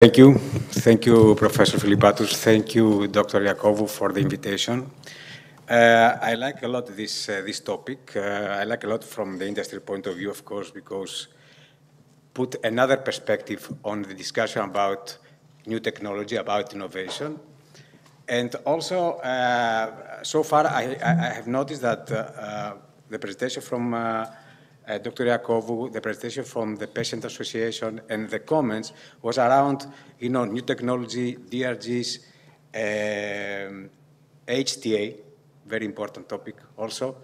Thank you. Thank you, Professor Filippatos. Thank you, Dr. Iakovou, for the invitation. I like a lot this topic. I like a lot from the industry point of view, of course, because put another perspective on the discussion about new technology, about innovation. And also, so far, I have noticed that the presentation from Dr. Iakovou, the presentation from the Patient Association, and the comments was around, new technology, DRGs, HTA, very important topic also.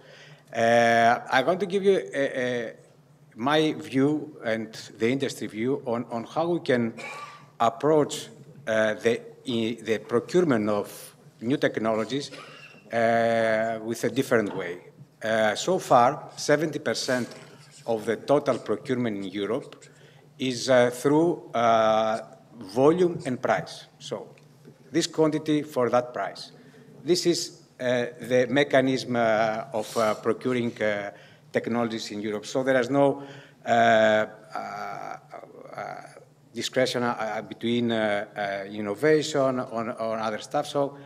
I'm going to give you my view and the industry view on how we can approach the procurement of new technologies with a different way. So far, 70% of the total procurement in Europe is through volume and price. So this quantity for that price. This is the mechanism of procuring technologies in Europe. So there is no discretion between innovation or other stuff. So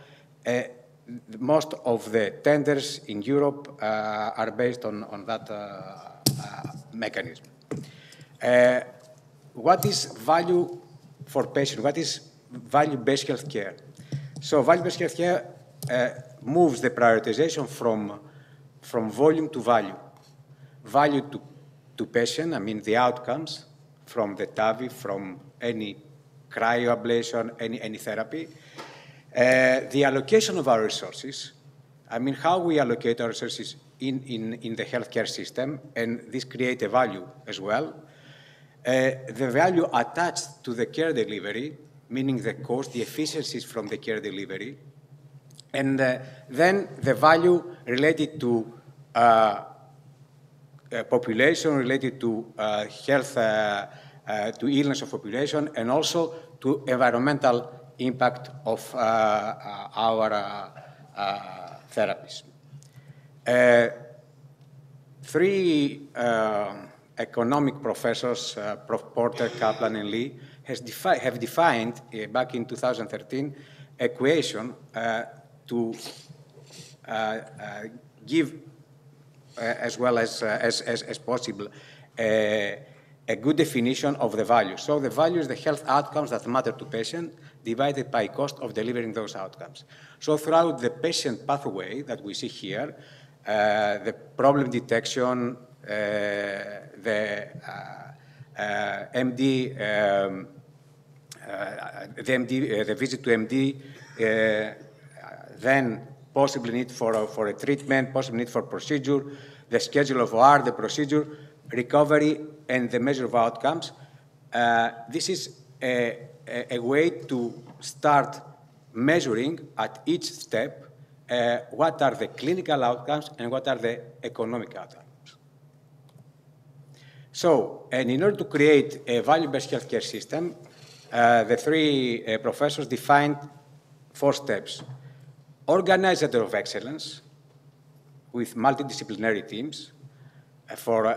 most of the tenders in Europe are based on that mechanism. What is value for patient? What is value-based healthcare? So value-based healthcare moves the prioritization from volume to value. Value to patient, I mean the outcomes from the TAVI, from any cryoablation, any therapy. The allocation of our resources, I mean how we allocate our resources in the healthcare system, and this creates a value as well. The value attached to the care delivery, meaning the cost, the efficiencies from the care delivery, and then the value related to population, related to health, to illness of population, and also to environmental impact of our therapies. Three economic professors, Prof. Porter, Kaplan, and Lee, have defined back in 2013 equation to give as well as possible a good definition of the value. So the value is the health outcomes that matter to patient divided by cost of delivering those outcomes. So throughout the patient pathway that we see here, the problem detection, the MD, the visit to MD, then possibly need for a treatment, possibly need for procedure, the schedule of OR, the procedure, recovery, and the measure of outcomes. This is a way to start measuring at each step what are the clinical outcomes and what are the economic outcomes. So, and in order to create a value-based healthcare system, the three professors defined 4 steps. Organizer of excellence with multidisciplinary teams for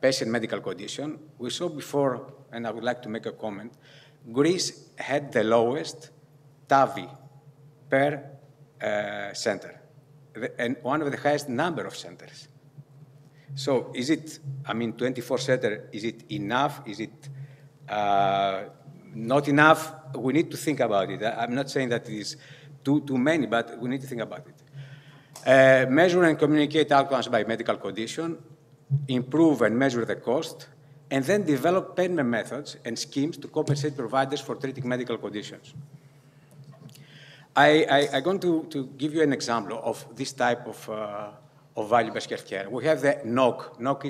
patient medical condition. We saw before, and I would like to make a comment, Greece had the lowest TAVI per center, and one of the highest number of centers. So is it, 24 center, is it enough? Is it not enough? We need to think about it. I'm not saying that it is too many, but we need to think about it. Measure and communicate outcomes by medical condition, improve and measure the cost, and then develop payment methods and schemes to compensate providers for treating medical conditions. I'm going to give you an example of this type of value-based healthcare. We have the NOC. NOC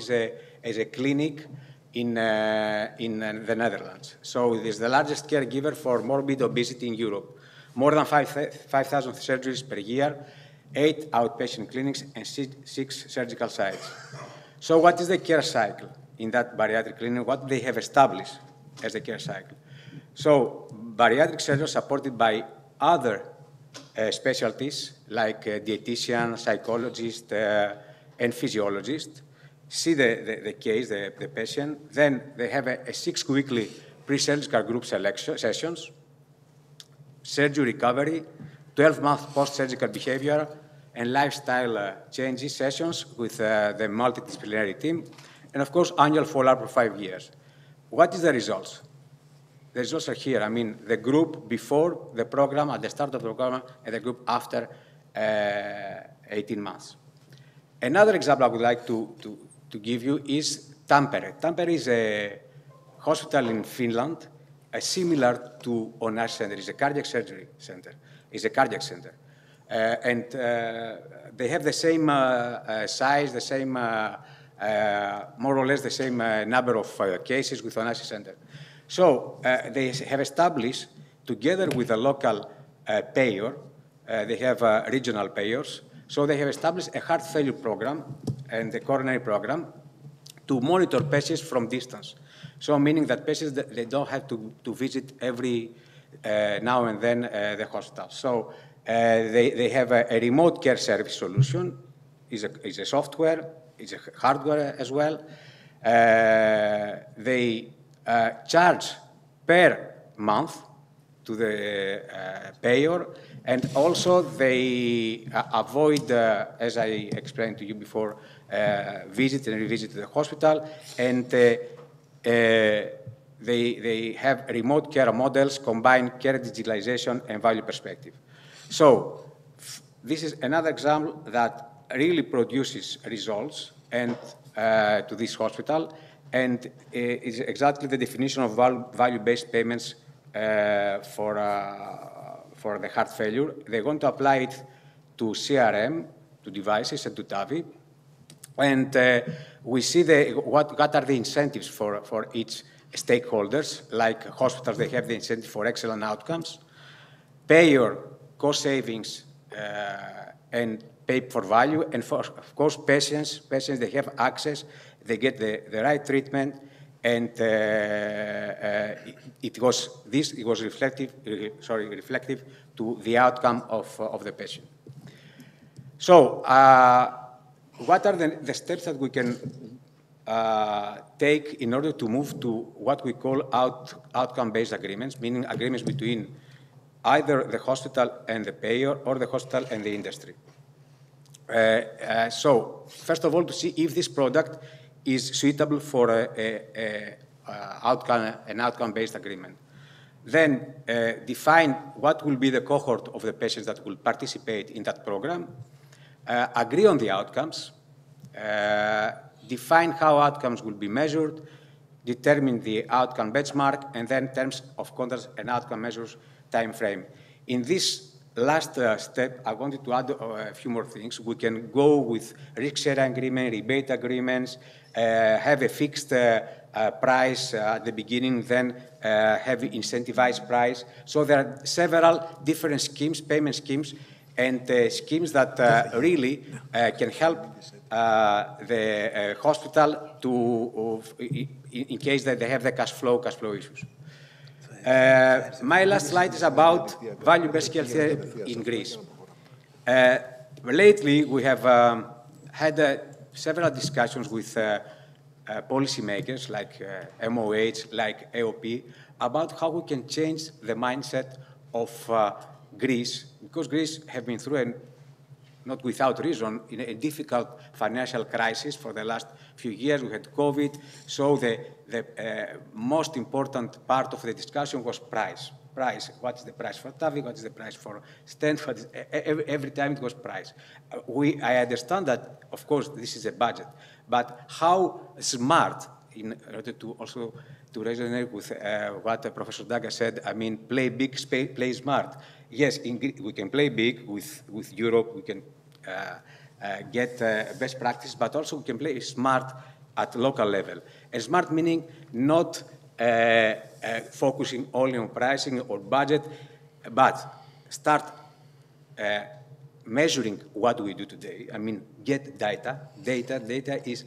is a clinic in the Netherlands. So it is the largest caregiver for morbid obesity in Europe. More than 5,000 surgeries per year, 8 outpatient clinics, and 6 surgical sites. So what is the care cycle in that bariatric clinic? What they have established as the care cycle? So bariatric surgery supported by other specialties like dietitian, psychologist, and physiologist see the case, the patient. Then they have a 6-weekly pre-surgical group sessions, surgery recovery, 12-month post-surgical behavior, and lifestyle changes sessions with the multidisciplinary team, and of course, annual follow-up for 5 years. What is the results? The results are here. I mean, the group before the program, at the start of the program, and the group after 18 months. Another example I would like to give you is Tampere. Tampere is a hospital in Finland, similar to Onassis Center. It's a cardiac surgery center. It's a cardiac center. And they have the same size, the same, more or less the same number of cases with Onassis Center. So they have established, together with a local payer, they have regional payers, so they have established a heart failure program and a coronary program to monitor patients from distance. So meaning that patients, they don't have to visit every now and then the hospital. So they have a remote care service solution. It's a software, it's a hardware as well. They charge per month to the payer, and also they avoid, as I explained to you before, visit and revisit the hospital, and they have remote care models, combine care digitalization and value perspective. So this is another example that really produces results and to this hospital, and is exactly the definition of value-based payments for the heart failure. They're going to apply it to CRM, to devices, and to TAVI. And we see what are the incentives for each stakeholders. Like hospitals, they have the incentive for excellent outcomes. Payer, cost savings, and pay for value. And for, of course, patients, they have access, they get the right treatment, and it was reflective to the outcome of the patient. So, what are the steps that we can take in order to move to what we call outcome-based agreements, meaning agreements between either the hospital and the payer or the hospital and the industry? So, first of all, to see if this product is suitable for an outcome-based agreement. Then define what will be the cohort of the patients that will participate in that program, agree on the outcomes, define how outcomes will be measured, determine the outcome benchmark, and then terms of conduct and outcome measures time frame. In this last step, I wanted to add a few more things. We can go with risk-sharing agreement, rebate agreements, have a fixed price at the beginning, then have incentivized price. So there are several different schemes, payment schemes, and schemes that really can help the hospital to, in case that they have the cash flow issues. My last slide is about value-based care in Greece. Lately, we have had several discussions with policymakers like MOH, like AOP, about how we can change the mindset of Greece, because Greece has been through, not without reason, in a difficult financial crisis for the last few years. We had COVID, so the most important part of the discussion was price. Price, what is the price for TAVI, what is the price for stent, every time it was price. I understand that, of course, this is a budget, but how smart, in order to also to resonate with what Professor Dangas said, I mean, play big, play smart. Yes, we can play big with Europe, we can get best practice, but also we can play smart at local level. And smart meaning not focusing only on pricing or budget, but start measuring what we do today. I mean, get data. Data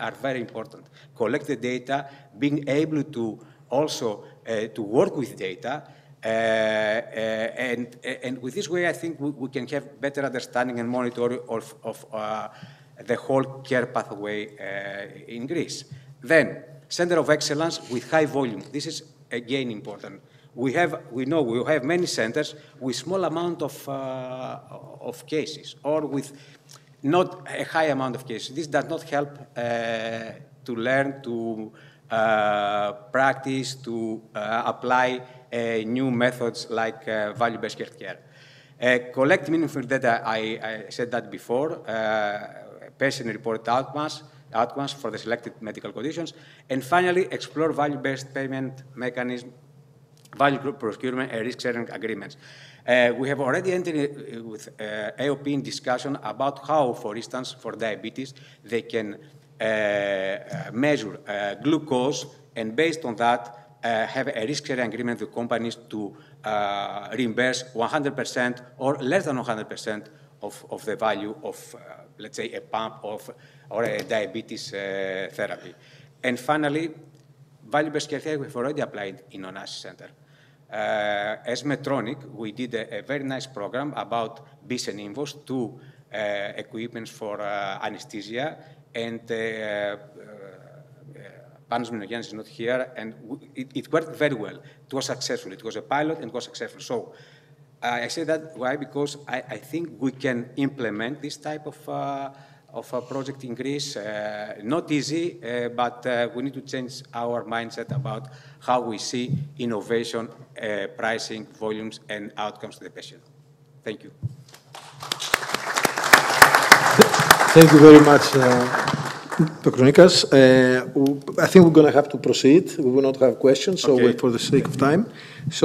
are very important. Collect the data, being able to also to work with data, and with this way, I think we can have better understanding and monitoring of the whole care pathway in Greece. Then, center of excellence with high volume. This is again important. We know we have many centers with small amount of cases, or with not a high amount of cases. This does not help to learn, to practice, to apply new methods like value-based healthcare. Collect meaningful data, I said that before, patient-reported outcomes for the selected medical conditions, and finally, explore value-based payment mechanism, value group procurement, and risk-sharing agreements. We have already entered with AOP in discussion about how, for instance, for diabetes, they can measure glucose, and based on that, have a risk-sharing agreement with companies to reimburse 100% or less than 100% of the value of, let's say, a pump or a diabetes therapy. And finally, value-based care we have already applied in Onassis Center. As Medtronic, we did a very nice program about BIS and INVOS, two equipments for anesthesia, and Panos Minogiannis is not here, and it worked very well. It was successful. It was a pilot and it was successful. So I say that why? Because I think we can implement this type of a project in Greece. Not easy, but we need to change our mindset about how we see innovation, pricing, volumes, and outcomes to the patient. Thank you. Thank you very much, Dr. Nikas. I think we're going to have to proceed. We will not have questions, so for the sake of time. So